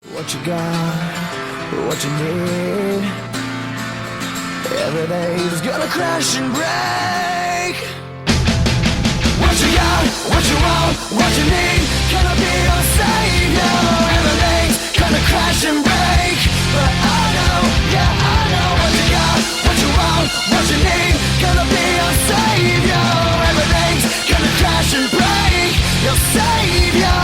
What you got, what you need, every day's gonna crash and break. What you got, what you want, what you need, can I be your savior? Everything's gonna crash and break, but I know, yeah I know. What you got, what you want, what you need, gonna be your savior. Everything's gonna crash and break, your savior.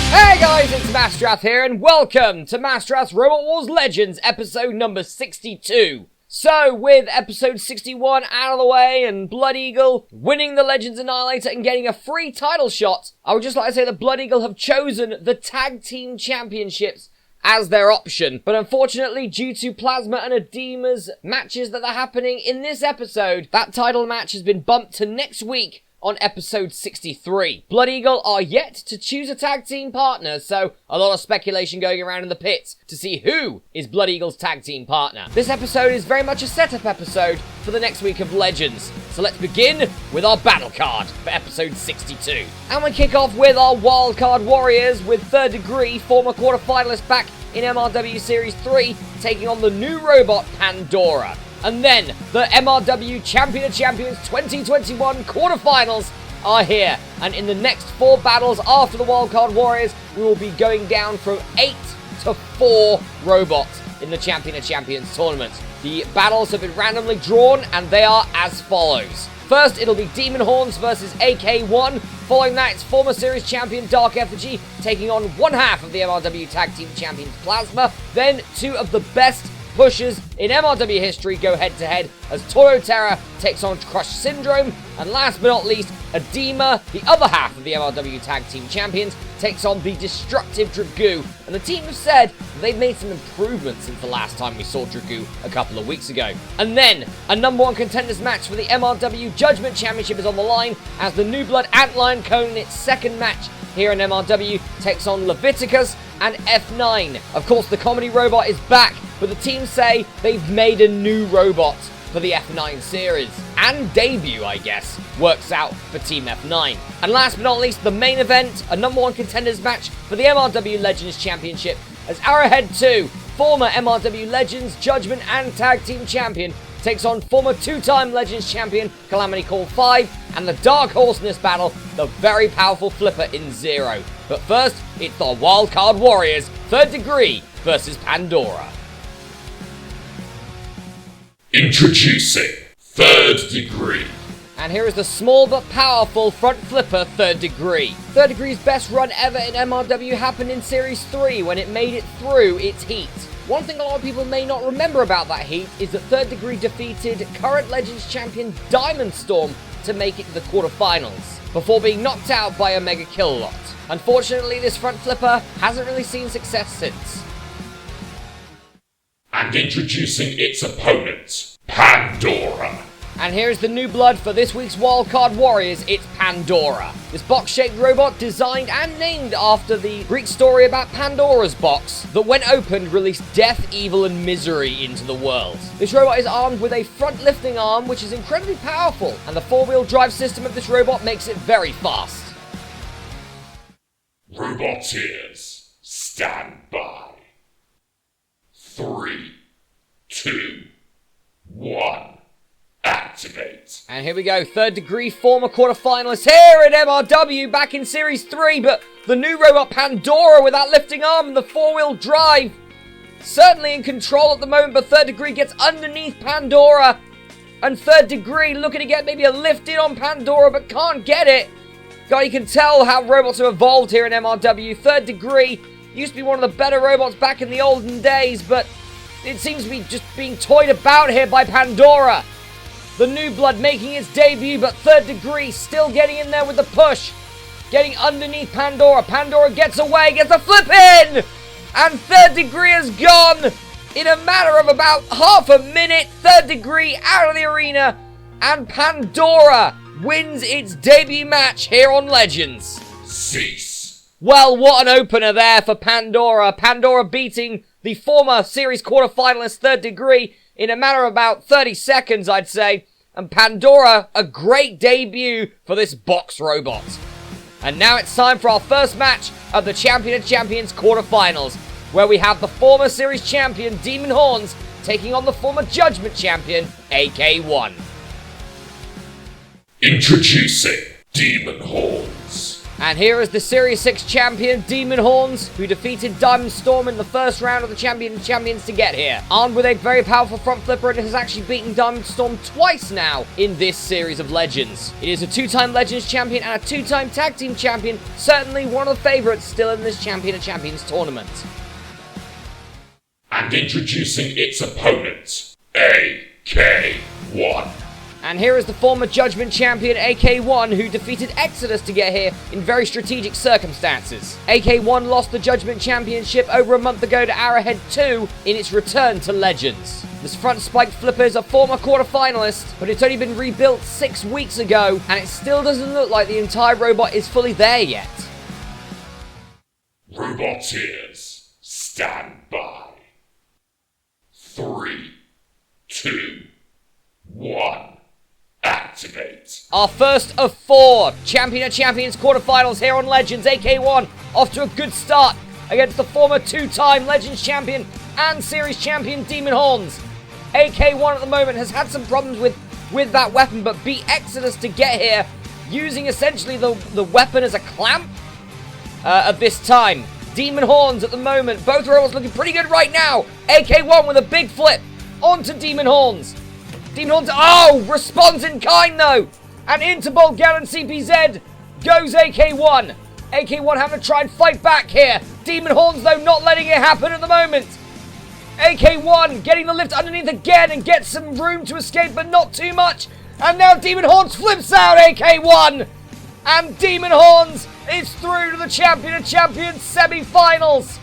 Hey guys, it's Masterath here, and welcome to Masterath's Robot Wars Legends, episode number 62. So, with episode 61 out of the way, and Blood Eagle winning the Legends Annihilator and getting a free title shot, I would just like to say that Blood Eagle have chosen the Tag Team Championships as their option. But unfortunately, due to Plasma and Edema's matches that are happening in this episode, that title match has been bumped to next week, on episode 63. Blood Eagle are yet to choose a tag team partner, so a lot of speculation going around in the pits to see who is Blood Eagle's tag team partner. This episode is very much a setup episode for the next week of Legends, so let's begin with our battle card for episode 62. And we kick off with our wildcard warriors with Third Degree, former quarterfinalist back in MRW Series 3, taking on the new robot Pandora. And then, the MRW Champion of Champions 2021 quarterfinals are here. And in the next 4 battles after the Wildcard Warriors, we will be going down from 8 to 4 robots in the Champion of Champions tournament. The battles have been randomly drawn, and they are as follows. First, it'll be Demon Horns versus AK1. Following that, it's former series champion Dark Effigy taking on one half of the MRW Tag Team Champions Plasma. Then, 2 of the best pushers in MRW history go head-to-head as Toro Terror takes on Crush Syndrome, and last but not least, Edema, the other half of the MRW Tag Team Champions, takes on the Destructive Dragoo, and the team have said they've made some improvements since the last time we saw Dragoo a couple of weeks ago. And then, a number 1 contenders match for the MRW Judgment Championship is on the line as the New Blood Antlion Cone in its second match here in MRW takes on Leviticus and F9. Of course, the comedy robot is back, but the team say they've made a new robot for the F9 series. And debut, I guess, works out for Team F9. And last but not least, the main event, a number 1 contenders match for the MRW Legends Championship as Arrowhead 2, former MRW Legends, Judgment and Tag Team Champion, takes on former 2-time Legends Champion Calamity Call 5, and the dark horse in this battle, the very powerful Flipper in Zero. But first, it's the Wildcard Warriors, Third Degree versus Pandora. Introducing Third Degree. And here is the small but powerful front flipper Third Degree. Third Degree's best run ever in MRW happened in Series 3 when it made it through its heat. One thing a lot of people may not remember about that heat is that Third Degree defeated current Legends champion Diamond Storm to make it to the quarterfinals, before being knocked out by Omega Kilolot. Unfortunately, this front flipper hasn't really seen success since. And introducing its opponent, Pandora. And here's the new blood for this week's Wildcard Warriors, it's Pandora. This box-shaped robot designed and named after the Greek story about Pandora's box that when opened released death, evil and misery into the world. This robot is armed with a front lifting arm which is incredibly powerful, and the 4-wheel drive system of this robot makes it very fast. Roboteers, stand by. 3, 2, 1. Activate. And here we go, Third Degree former quarterfinalists here at MRW back in Series 3, but the new robot Pandora with that lifting arm and the 4-wheel drive. Certainly in control at the moment, but Third Degree gets underneath Pandora. And Third Degree looking to get maybe a lift in on Pandora, but can't get it. God, you can tell how robots have evolved here in MRW. Third Degree used to be one of the better robots back in the olden days, but it seems to be just being toyed about here by Pandora. The new blood making its debut, but Third Degree still getting in there with the push. Getting underneath Pandora. Pandora gets away, gets a flip in! And Third Degree has gone in a matter of about half a minute. Third Degree out of the arena. And Pandora wins its debut match here on Legends. Cease. Well, what an opener there for Pandora. Pandora beating the former series quarterfinalist Third Degree in a matter of about 30 seconds, I'd say. And Pandora, a great debut for this box robot. And now it's time for our first match of the Champion of Champions quarterfinals, where we have the former series champion Demon Horns taking on the former Judgment champion AK1. Introducing Demon Horns. And here is the Series 6 champion, Demon Horns, who defeated Diamond Storm in the first round of the Champion of Champions to get here. Armed with a very powerful front flipper, and has actually beaten Diamond Storm twice now in this series of Legends. It is a 2-time Legends champion and a 2-time Tag Team champion, certainly one of the favourites still in this Champion of Champions tournament. And introducing its opponent, AK1. And here is the former Judgment champion AK1, who defeated Exodus to get here in very strategic circumstances. AK1 lost the Judgment championship over a month ago to Arrowhead 2 in its return to Legends. This front spike flipper is a former quarter-finalist, but it's only been rebuilt 6 weeks ago, and it still doesn't look like the entire robot is fully there yet. Roboteers, stand by. 3, 2, 1. Activate. Our first of 4 Champion of Champions quarterfinals here on Legends. AK1 off to a good start against the former 2-time Legends champion and series champion Demon Horns. AK1 at the moment has had some problems with that weapon, but beat Exodus to get here using essentially the weapon as a clamp at this time. Demon Horns at the moment, both robots looking pretty good right now. AK1 with a big flip onto Demon Horns. Demon Horns, responds in kind though! And into Bulgarian CPZ goes AK1. AK1 having to try and fight back here. Demon Horns though not letting it happen at the moment. AK1 getting the lift underneath again and gets some room to escape, but not too much. And now Demon Horns flips out AK1. And Demon Horns is through to the Champion of Champions semi-finals.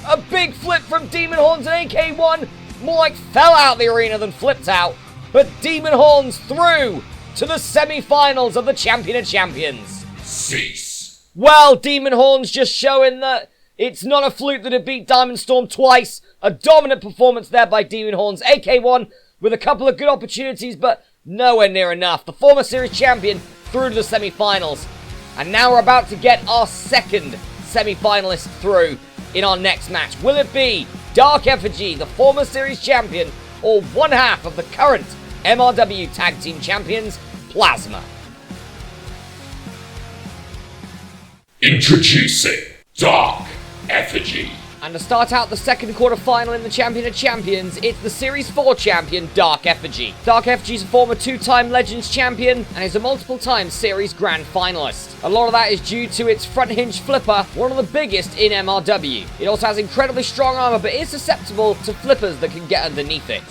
A big flip from Demon Horns and AK1. More like fell out the arena than flipped out. But Demon Horns through to the semi-finals of the Champion of Champions. Cease. Well, Demon Horns just showing that it's not a fluke that it beat Diamond Storm twice. A dominant performance there by Demon Horns. AK1 with a couple of good opportunities, but nowhere near enough. The former series champion through to the semi-finals. And now we're about to get our second semi-finalist through in our next match. Will it be Dark Effigy, the former series champion, or one half of the current MRW Tag Team Champions, Plasma? Introducing Dark Effigy. And to start out the second quarter-final in the Champion of Champions, it's the Series 4 champion, Dark Effigy. Dark Effigy is a former 2-time Legends champion and is a multiple-time Series Grand Finalist. A lot of that is due to its front hinge flipper, one of the biggest in MRW. It also has incredibly strong armor, but is susceptible to flippers that can get underneath it.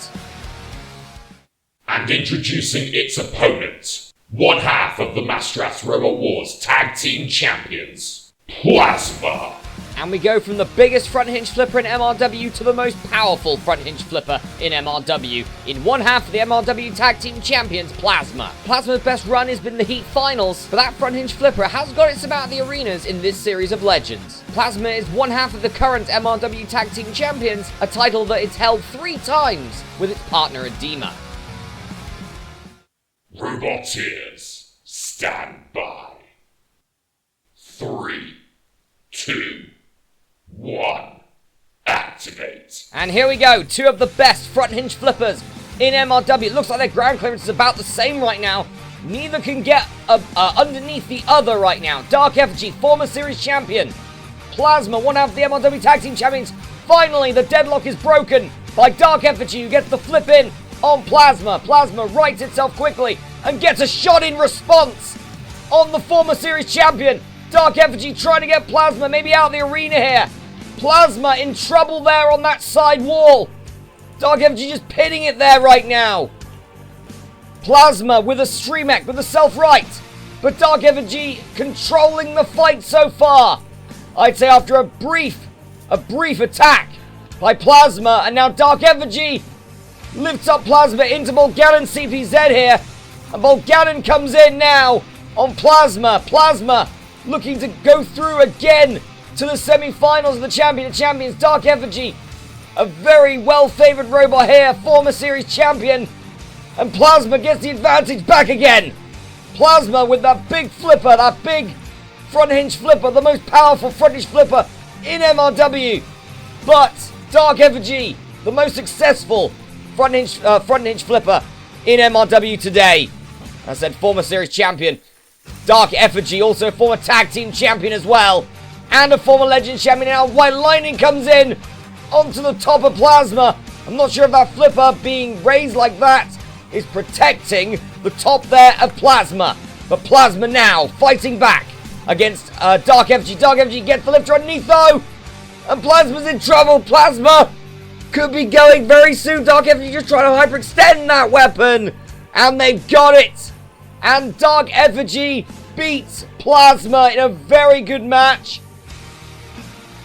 And introducing its opponent, one half of the Masterath Robot Wars Tag Team Champions, Plasma. And we go from the biggest front hinge flipper in MRW to the most powerful front hinge flipper in MRW. In one half of the MRW Tag Team Champions, Plasma. Plasma's best run has been the Heat Finals, but that front hinge flipper has got its about the arenas in this series of Legends. Plasma is one half of the current MRW Tag Team Champions, a title that it's held 3 times with its partner Edema. Roboteers, stand by. 3, 2, 1. Activate. And here we go, 2 of the best front hinge flippers in MRW. It looks like their ground clearance is about the same right now. Neither can get underneath the other right now. Dark Effigy, former series champion. Plasma, one half of the MRW Tag Team Champions. Finally, the deadlock is broken by Dark Effigy, who gets the flip in on Plasma. Plasma rights itself quickly and gets a shot in response on the former series champion. Dark Effigy trying to get Plasma maybe out of the arena here. Plasma in trouble there on that side wall. Dark Effigy just pinning it there right now. Plasma with a Streamec with a self-right. But Dark Effigy controlling the fight so far. I'd say after a brief attack by Plasma, and now Dark Effigy lifts up Plasma into Bulgarian CPZ here. And Bulgarian comes in now on Plasma. Plasma looking to go through again to the semi-finals of the Champion of Champions. Dark Effigy, a very well-favoured robot here, former series champion. And Plasma gets the advantage back again. Plasma with that big flipper, that big front hinge flipper, the most powerful front hinge flipper in MRW. But Dark Effigy, the most successful front hinge flipper in MRW today. As I said, former series champion. Dark Effigy, also a former tag team champion as well. And a former Legends champion. Now White Lightning comes in onto the top of Plasma. I'm not sure if that flipper being raised like that is protecting the top there of Plasma. But Plasma now fighting back against Dark Effigy. Dark Effigy gets the lifter underneath though. And Plasma's in trouble. Plasma could be going very soon. Dark Effigy just trying to hyperextend that weapon. And they've got it. And Dark Effigy beats Plasma in a very good match.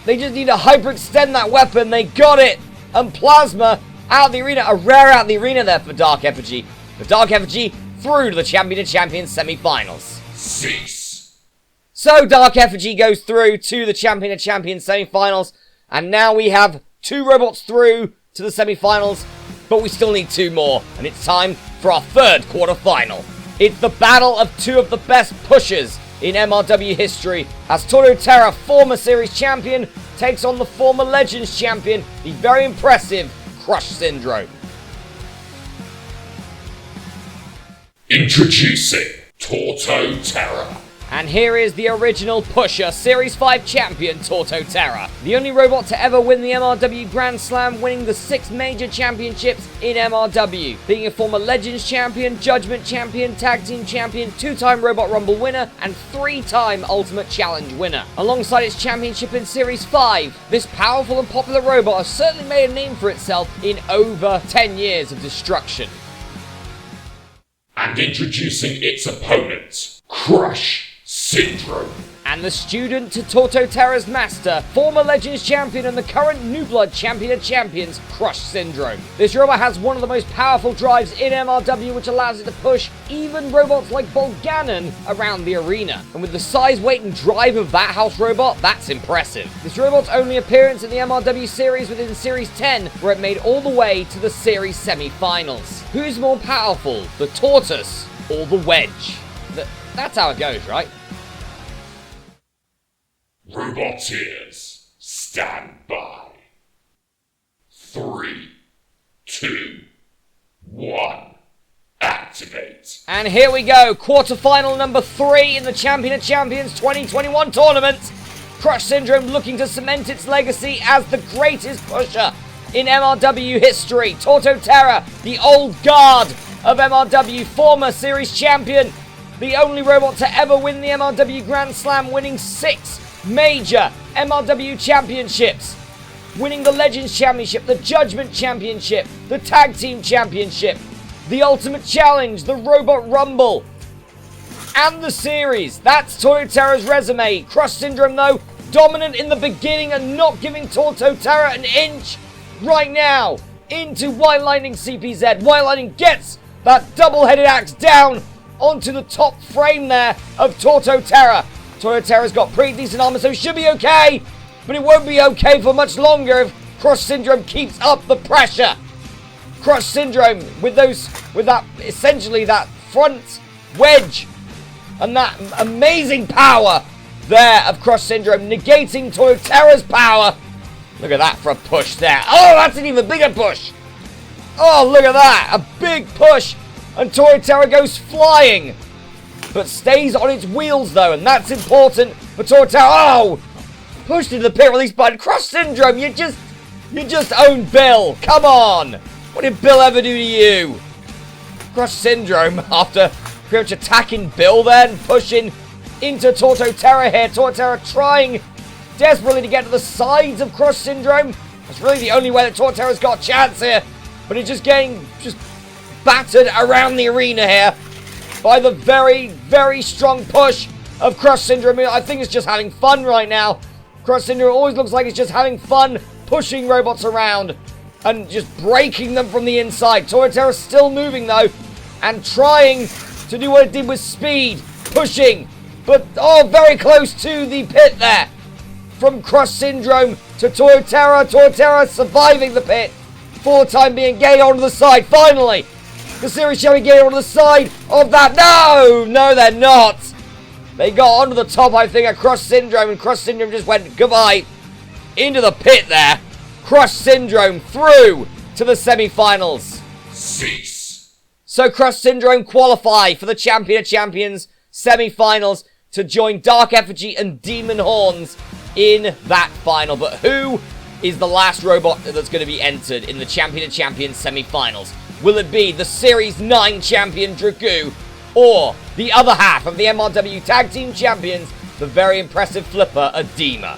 They just need to hyperextend that weapon. They got it. And Plasma out of the arena. A rare out of the arena there for Dark Effigy. But Dark Effigy through to the Champion of Champions semi-finals. Cease. So Dark Effigy goes through to the Champion of Champions semi-finals. And now we have 2 robots through to the semi-finals. But we still need 2 more. And it's time for our 3rd quarter-final. It's the battle of 2 of the best pushers in MRW history, as Toro Terra, former series champion, takes on the former Legends champion, the very impressive Crush Syndrome. Introducing Torto Terra. And here is the original pusher, Series 5 champion, Torto Terra. The only robot to ever win the MRW Grand Slam, winning the 6 major championships in MRW. Being a former Legends champion, Judgment champion, Tag Team champion, 2-time Robot Rumble winner, and 3-time Ultimate Challenge winner. Alongside its championship in Series 5, this powerful and popular robot has certainly made a name for itself in over 10 years of destruction. And introducing its opponent, Crush Syndrome. And the student to Torto Terra's master, former Legends champion and the current New Blood champion of champions, Crush Syndrome. This robot has one of the most powerful drives in MRW, which allows it to push even robots like Volganon around the arena. And with the size, weight and drive of that house robot, that's impressive. This robot's only appearance in the MRW series within Series 10, where it made all the way to the series semi-finals. Who's more powerful, the Tortoise or the Wedge? That's how it goes, right? Roboteers, stand by. 3, 2, 1, activate. And here we go, quarterfinal number 3 in the Champion of Champions 2021 tournament. Crush Syndrome looking to cement its legacy as the greatest pusher in MRW history. Torto Terra, the old guard of MRW, former series champion, the only robot to ever win the MRW Grand Slam, winning 6 major MRW championships, winning the Legends Championship, the Judgment Championship, the Tag Team Championship, the Ultimate Challenge, the Robot Rumble, and the series. That's Torto Terra's resume. Crush Syndrome, though, dominant in the beginning and not giving Torto Terra an inch right now into White Lightning CPZ. White Lightning gets that double-headed axe down onto the top frame there of Torto Terra. Torto Terra's got pretty decent armor, so it should be okay, but it won't be okay for much longer if Crush Syndrome keeps up the pressure. Crush Syndrome with that essentially that front wedge and that amazing power there of Crush Syndrome, negating Torto Terra's power. Look at that for a push there. Oh, that's an even bigger push. Oh, look at that, a big push, and Torto Terra goes flying, but stays on its wheels though, and that's important for Torto Terra. Oh! Pushed into the pit release button. Crush Syndrome, you just own Bill. Come on! What did Bill ever do to you? Crush Syndrome, after pretty much attacking Bill then, pushing into Torto Terra here. Torto Terra trying desperately to get to the sides of Crush Syndrome. That's really the only way that Torto Terra's got a chance here. But it's just getting battered around the arena here by the very, very strong push of Crush Syndrome. I think it's just having fun right now. Crush Syndrome always looks like it's just having fun pushing robots around and just breaking them from the inside. Torto Terra's still moving though and trying to do what it did with speed, pushing, but oh, very close to the pit there. From Crush Syndrome to Torto Terra. Torto Terra surviving the pit for the time being, getting onto the side. Finally, the series champion getting onto the side of that. No, they're not. They got onto the top, I think, of Crush Syndrome, and Crush Syndrome just went goodbye into the pit there. Crush Syndrome through to the semi-finals. Cease. So Crush Syndrome qualify for the Champion of Champions semi-finals to join Dark Effigy and Demon Horns in that final. But who is the last robot that's going to be entered in the Champion of Champions semi-finals? Will it be the Series 9 champion Dragoo, or the other half of the MRW Tag Team Champions, the very impressive flipper Edema?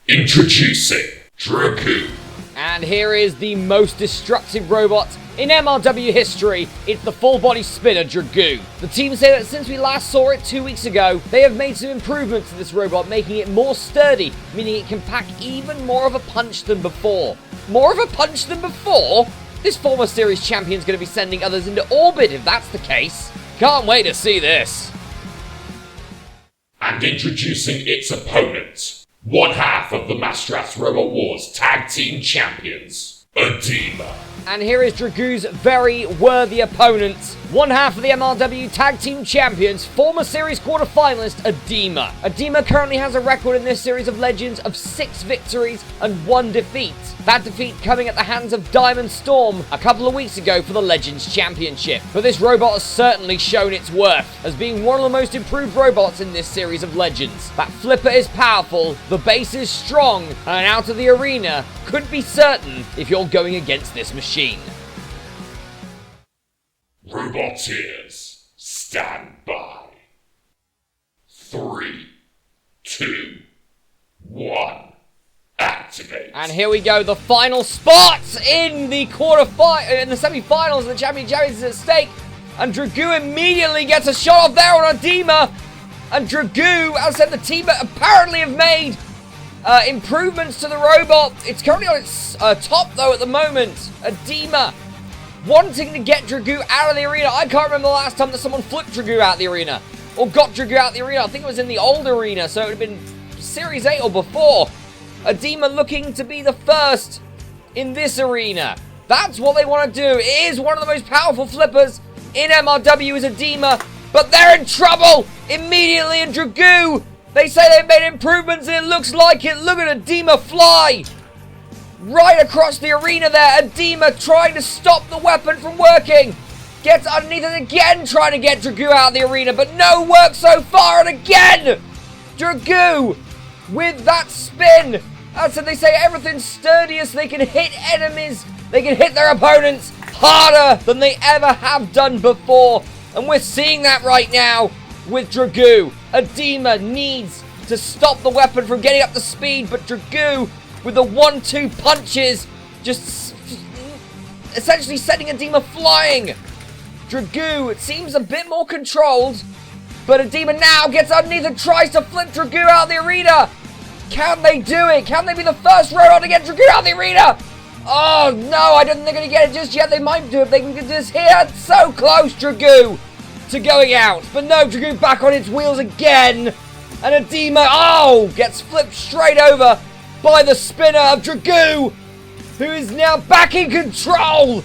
Introducing Dragoo. And here is the most destructive robot in MRW history. It's the full body spinner Dragoo. The team say that since we last saw it 2 weeks ago, they have made some improvements to this robot, making it more sturdy, meaning it can pack even more of a punch than before. More of a punch than before? This former series champion's going to be sending others into orbit if that's the case. Can't wait to see this. And introducing its opponent, one half of the Masterath Robot Wars Tag Team Champions, Edema. And here is Dragoo's very worthy opponent, one half of the MRW Tag Team Champions, former series quarterfinalist Edema. Edema currently has a record in this series of Legends of 6 victories and 1 defeat. That defeat coming at the hands of Diamond Storm a couple of weeks ago for the Legends Championship. But this robot has certainly shown its worth as being one of the most improved robots in this series of Legends. That flipper is powerful, the base is strong, and out of the arena could be certain if you're going against this machine. Roboteers, stand by. 3, 2, 1. Activate. And here we go, the final spot in the in the semi-finals of the Champions is at stake. And Dragoo immediately gets a shot off there on Edema. And Dragoo, as I said, the team apparently have made improvements to the robot. It's currently on its top though at the moment. Edema wanting to get Dragoo out of the arena. I can't remember the last time that someone flipped Dragoo out of the arena, or got Dragoo out of the arena. I think it was in the old arena, so it would have been Series 8 or before. Edema looking to be the first in this arena. That's what they want to do. It is one of the most powerful flippers in MRW is Edema, but they're in trouble immediately in Dragoo. They say they've made improvements and it looks like it. Look at Edema fly right across the arena there. Edema trying to stop the weapon from working. Gets underneath it again, trying to get Dragoo out of the arena, but no work so far. And again, Dragoo with that spin. And so they say everything's sturdiest. They can hit enemies. They can hit their opponents harder than they ever have done before. And we're seeing that right now with Dragoo. Edema needs to stop the weapon from getting up to speed, but Dragoo with the 1-2 punches just essentially sending Edema flying. Dragoo, it seems a bit more controlled, but Edema now gets underneath and tries to flip Dragoo out of the arena. Can they do it? Can they be the first robot to get Dragoo out of the arena? Oh no, I don't think they're going to get it just yet. They might do it. They can get this here. So close, Dragoo, to going out. But no, Dragoo back on its wheels again. And Edema, gets flipped straight over by the spinner of Dragoo, who is now back in control.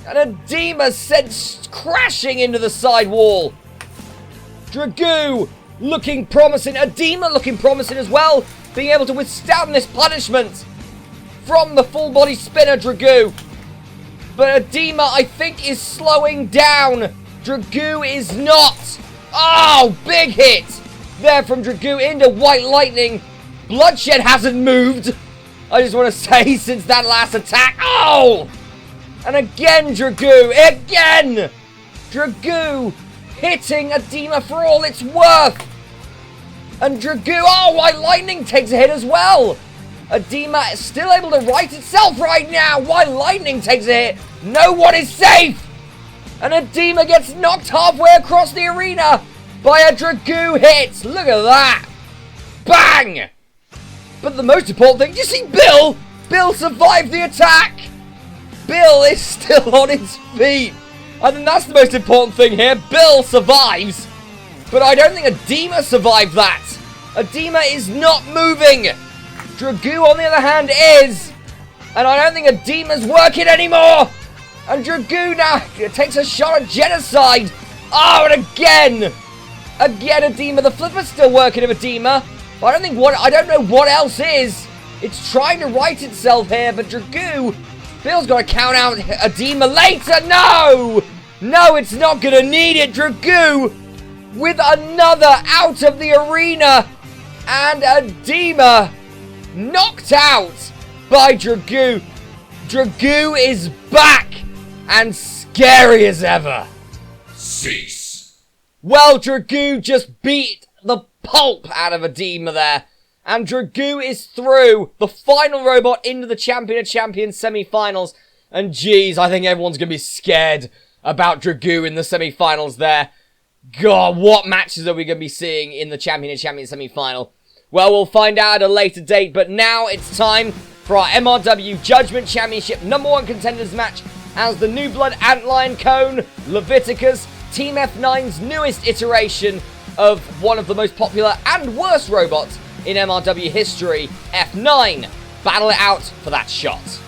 And Edema sent crashing into the side wall. Dragoo looking promising. Edema looking promising as well, being able to withstand this punishment from the full body spinner Dragoo. But Edema, I think, is slowing down. Dragoo is not. Oh, big hit there from Dragoo into White Lightning. Bloodshed hasn't moved, I just want to say, since that last attack. Oh! And again, Dragoo. Again! Dragoo hitting Edema for all it's worth. And Dragoo, White Lightning takes a hit as well. Edema is still able to right itself right now. White Lightning takes a hit. No one is safe. And Edema gets knocked halfway across the arena by a Dragoo hit. Look at that. Bang! But the most important thing, you see Bill? Bill survived the attack. Bill is still on his feet. I think that's the most important thing here. Bill survives. But I don't think Edema survived that. Edema is not moving. Dragoo, on the other hand, is. And I don't think Edema's working anymore. And Dragoo now takes a shot at Genocide. Oh, and again! Again, Edema. The flipper's still working of Edema. But I don't know what else is. It's trying to right itself here, but Dragoo, Bill's got to count out Edema later. No! No, it's not going to need it. Dragoo with another out of the arena. And Edema knocked out by Dragoo. Dragoo is back and scary as ever. Cease. Well, Dragoo just beat the pulp out of Edema there. And Dragoo is through the final robot into the Champion of Champions semi-finals. And geez, I think everyone's going to be scared about Dragoo in the semi-finals there. God, what matches are we going to be seeing in the Champion of Champions semi-final? Well, we'll find out at a later date, but now it's time for our MRW Judgment Championship #1 contenders match as the New Blood Antlion Cone, Leviticus, Team F9's newest iteration of one of the most popular and worst robots in MRW history, F9, battle it out for that shot.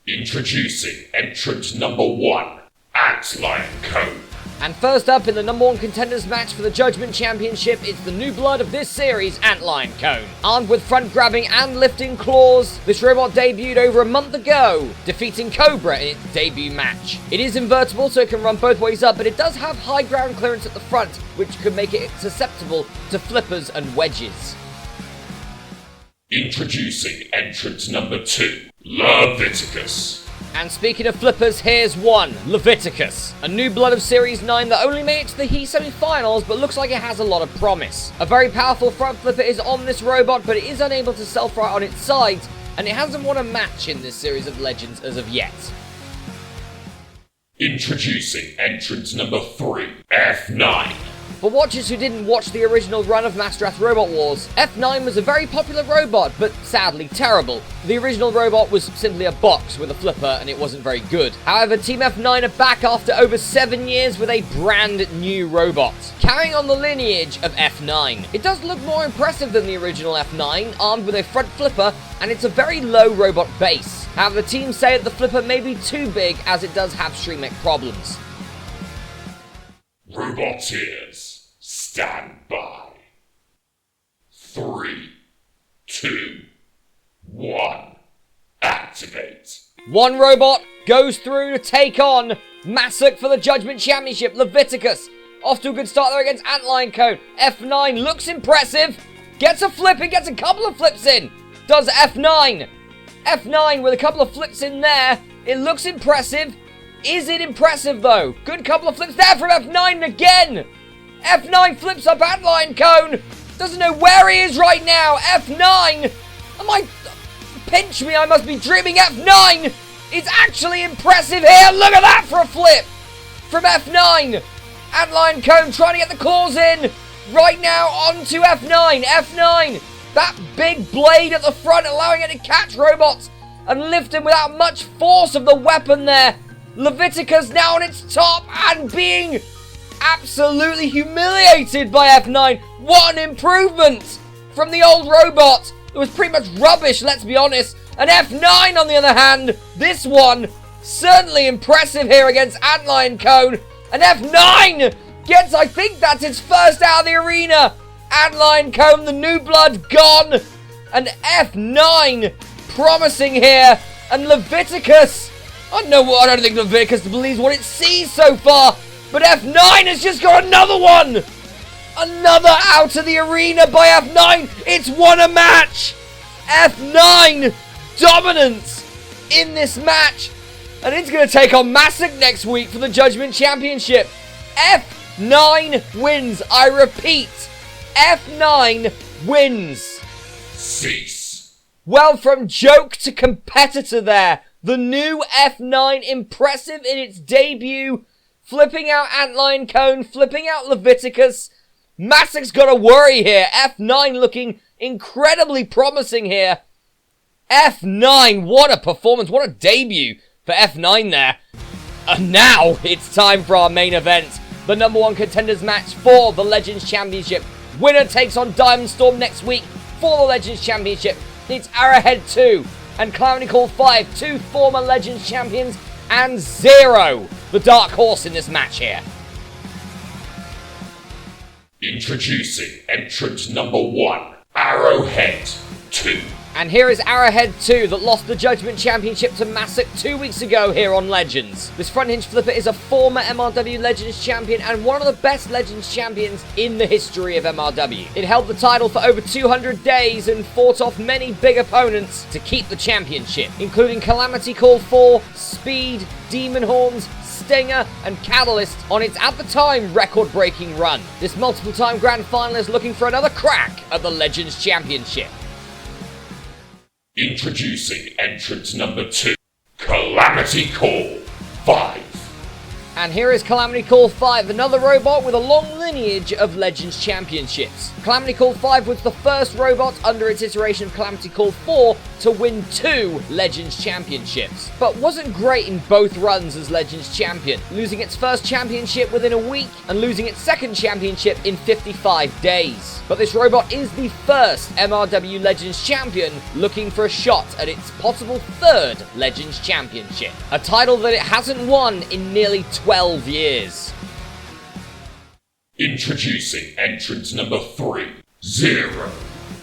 Introducing entrant number 1, Antlion Cone. And first up in the #1 contenders match for the Judgment Championship, it's the new blood of this series, Antlion Cone. Armed with front-grabbing and lifting claws, this robot debuted over a month ago, defeating Cobra in its debut match. It is invertible, so it can run both ways up, but it does have high ground clearance at the front, which could make it susceptible to flippers and wedges. Introducing entrant number 2, Leviticus. And speaking of flippers, here's one, Leviticus. A new blood of Series 9 that only made it to the He semi-finals, but looks like it has a lot of promise. A very powerful front flipper is on this robot, but it is unable to self-right on its sides, and it hasn't won a match in this series of Legends as of yet. Introducing entrant number 3, F9. For watchers who didn't watch the original run of Masterath Robot Wars, F9 was a very popular robot, but sadly terrible. The original robot was simply a box with a flipper, and it wasn't very good. However, Team F9 are back after over 7 years with a brand new robot, carrying on the lineage of F9. It does look more impressive than the original F9, armed with a front flipper, and it's a very low robot base. However, the team say that the flipper may be too big, as it does have stream mech problems. Roboteers, stand by. 3, 2, 1, activate. One robot goes through to take on Masuk for the Judgment Championship, Leviticus. Off to a good start there against Antlion Cone. F9 looks impressive. Gets a flip, he gets a couple of flips in. Does F9. F9 with a couple of flips in there. It looks impressive. Is it impressive though? Good couple of flips there from F9 again. F9 flips up Antlion Cone. Doesn't know where he is right now. F9. Pinch me, I must be dreaming. F9 is actually impressive here. Look at that for a flip from F9. Antlion Cone trying to get the claws in. Right now onto F9. F9. That big blade at the front allowing it to catch robots and lift him without much force of the weapon there. Leviticus now on its top and being absolutely humiliated by F9. What an improvement from the old robot. It was pretty much rubbish, let's be honest. And F9, on the other hand, this one, certainly impressive here against Antlion Cone. And F9 gets, I think that's its first out of the arena. Antlion Cone, the new blood, gone. And F9 promising here. And Leviticus, I don't think Leviticus believes what it sees so far. But F9 has just got another one. Another out of the arena by F9. It's won a match. F9 dominance in this match. And it's going to take on Masuk next week for the Judgment Championship. F9 wins. I repeat, F9 wins. Cease. Well, from joke to competitor there. The new F9, impressive in its debut. Flipping out Antlion Cone, flipping out Leviticus. Masuk's got to worry here. F9 looking incredibly promising here. F9, what a performance, what a debut for F9 there. And now it's time for our main event. The #1 contenders match for the Legends Championship. Winner takes on Diamond Storm next week for the Legends Championship. It's Arrowhead 2 and Calamity Call 5, two former Legends champions, and 0, the dark horse in this match here. Introducing entrant number 1, Arrowhead 2. And here is Arrowhead 2 that lost the Judgment Championship to Masek 2 weeks ago here on Legends. This front hinge flipper is a former MRW Legends champion and one of the best Legends champions in the history of MRW. It held the title for over 200 days and fought off many big opponents to keep the championship, including Calamity Call 4, Speed, Demon Horns, Stinger, and Catalyst on its, at the time, record-breaking run. This multiple-time grand finalist looking for another crack at the Legends Championship. Introducing entrant number 2, Calamity Call 5. And here is Calamity Call 5, another robot with a long lineage of Legends Championships. Calamity Call 5 was the first robot under its iteration of Calamity Call 4 to win 2 Legends Championships, but wasn't great in both runs as Legends Champion, losing its first championship within a week and losing its second championship in 55 days. But this robot is the first MRW Legends Champion looking for a shot at its possible third Legends Championship, a title that it hasn't won in nearly 12 years. Introducing entrant number 3, Zero.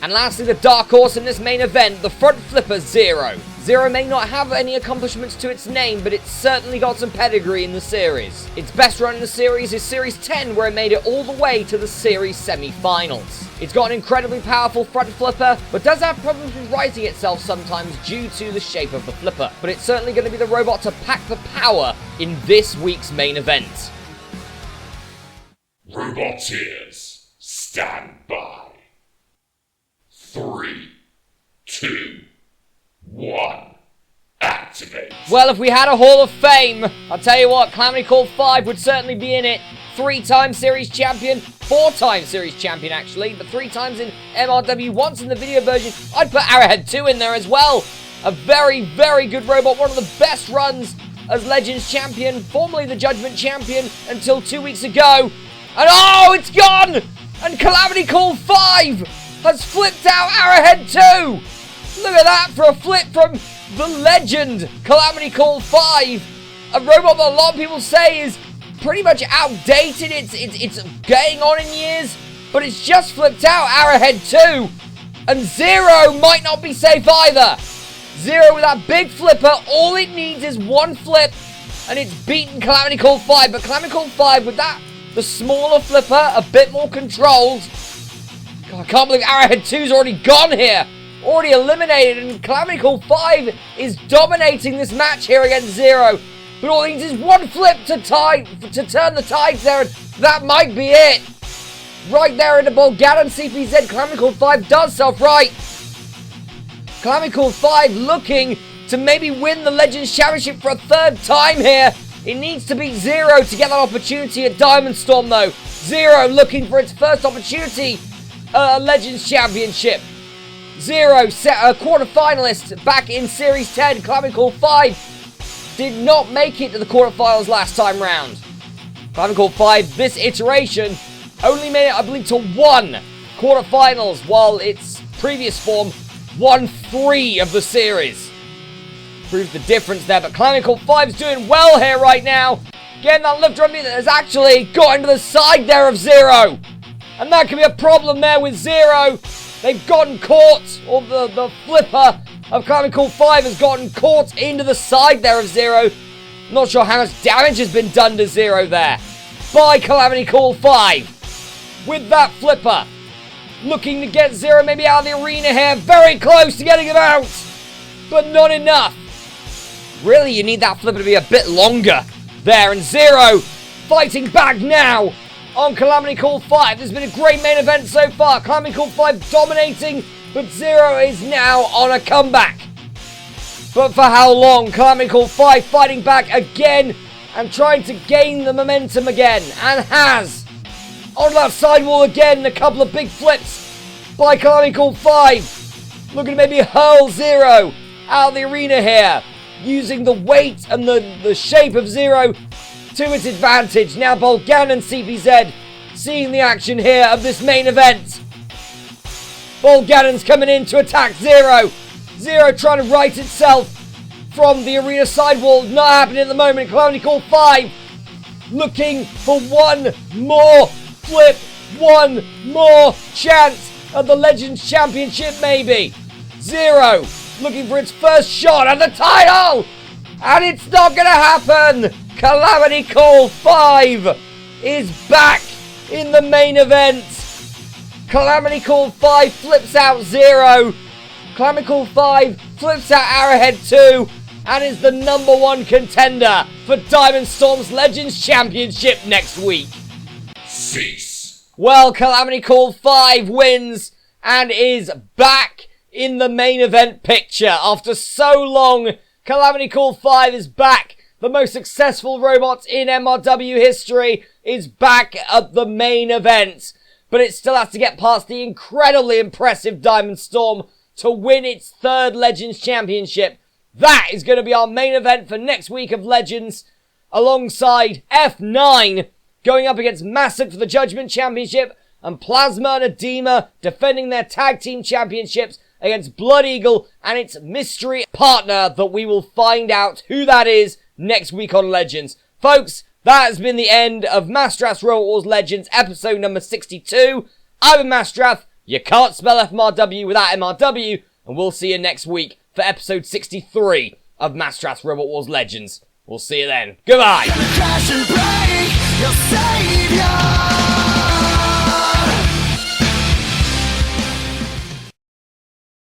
And lastly, the dark horse in this main event, the front flipper Zero. Zero may not have any accomplishments to its name, but it's certainly got some pedigree in the series. Its best run in the series is Series 10, where it made it all the way to the series semi-finals. It's got an incredibly powerful front flipper, but does have problems with righting itself sometimes due to the shape of the flipper. But it's certainly going to be the robot to pack the power in this week's main event. Roboteers, stand by. 3, 2, 1, activate. Well, if we had a Hall of Fame, I'll tell you what, Calamity Call 5 would certainly be in it. 3-time series champion, 4-time series champion actually, but 3 times in MRW, once in the video version. I'd put Arrowhead 2 in there as well. A very, very good robot, one of the best runs as Legends champion, formerly the Judgment champion until 2 weeks ago. And oh, it's gone! And Calamity Call 5 has flipped out Arrowhead 2! Look at that for a flip from the legend Calamity Call 5. A robot that a lot of people say is pretty much outdated. It's getting on in years, but it's just flipped out Arrowhead 2. And Zero might not be safe either. Zero with that big flipper, all it needs is one flip, and it's beaten Calamity Call 5. But Calamity Call 5 with that, the smaller flipper, a bit more controlled. God, I can't believe Arrowhead 2's already gone here. Already eliminated, and Calamity Call 5 is dominating this match here against Zero. But all it needs is one flip to turn the tides there, and that might be it. Right there in the Bulgarian CPZ, Calamity Call 5 does self-right. Calamity Call 5 looking to maybe win the Legends Championship for a third time here. It needs to beat Zero to get that opportunity at Diamond Storm though. Zero looking for its first opportunity Legends Championship. Zero set a quarterfinalist back in Series 10. Calamity Call 5 did not make it to the quarterfinals last time round. Calamity Call 5, this iteration, only made it, I believe, to 1 quarterfinals, while its previous form won 3 of the series. Proves the difference there, but Calamity Call 5's doing well here right now. Again, that lift drum has actually got into the side there of Zero. And that can be a problem there with Zero. They've gotten caught, or the flipper of Calamity Call 5 has gotten caught into the side there of Zero. Not sure how much damage has been done to Zero there by Calamity Call 5. With that flipper, looking to get Zero maybe out of the arena here. Very close to getting him out, but not enough. Really, you need that flipper to be a bit longer there. And Zero fighting back now on Calamity Call 5. This has been a great main event so far. Calamity Call 5 dominating, but Zero is now on a comeback. But for how long? Calamity Call 5 fighting back again and trying to gain the momentum again, and has. On that sidewall again, a couple of big flips by Calamity Call 5. Looking to maybe hurl Zero out of the arena here, using the weight and the shape of Zero to its advantage. Now Bulgan and CPZ seeing the action here of this main event. Bulgan's coming in to attack Zero. Zero trying to right itself from the arena sidewall. Not happening at the moment. Calamity Call 5 looking for one more flip, one more chance at the Legends Championship maybe. Zero looking for its first shot at the title, and it's not gonna happen. Calamity Call 5 is back in the main event. Calamity Call 5 flips out Zero. Calamity Call 5 flips out Arrowhead 2 and is the number one contender for Diamond Storm's Legends Championship next week. Cease. Well, Calamity Call 5 wins and is back in the main event picture. After so long, Calamity Call 5 is back. The most successful robot in MRW history is back at the main event. But it still has to get past the incredibly impressive Diamond Storm to win its third Legends Championship. That is going to be our main event for next week of Legends, alongside F9 going up against Masterath for the Judgment Championship, and Plasma and Edema defending their tag team championships against Blood Eagle and its mystery partner that we will find out who that is next week on Legends. Folks, that has been the end of Masterath's Robot Wars Legends episode number 62. I've been Masterath. You can't spell FMRW without MRW, and we'll see you next week for episode 63 of Masterath's Robot Wars Legends. We'll see you then. Goodbye! Crash and break, you'll say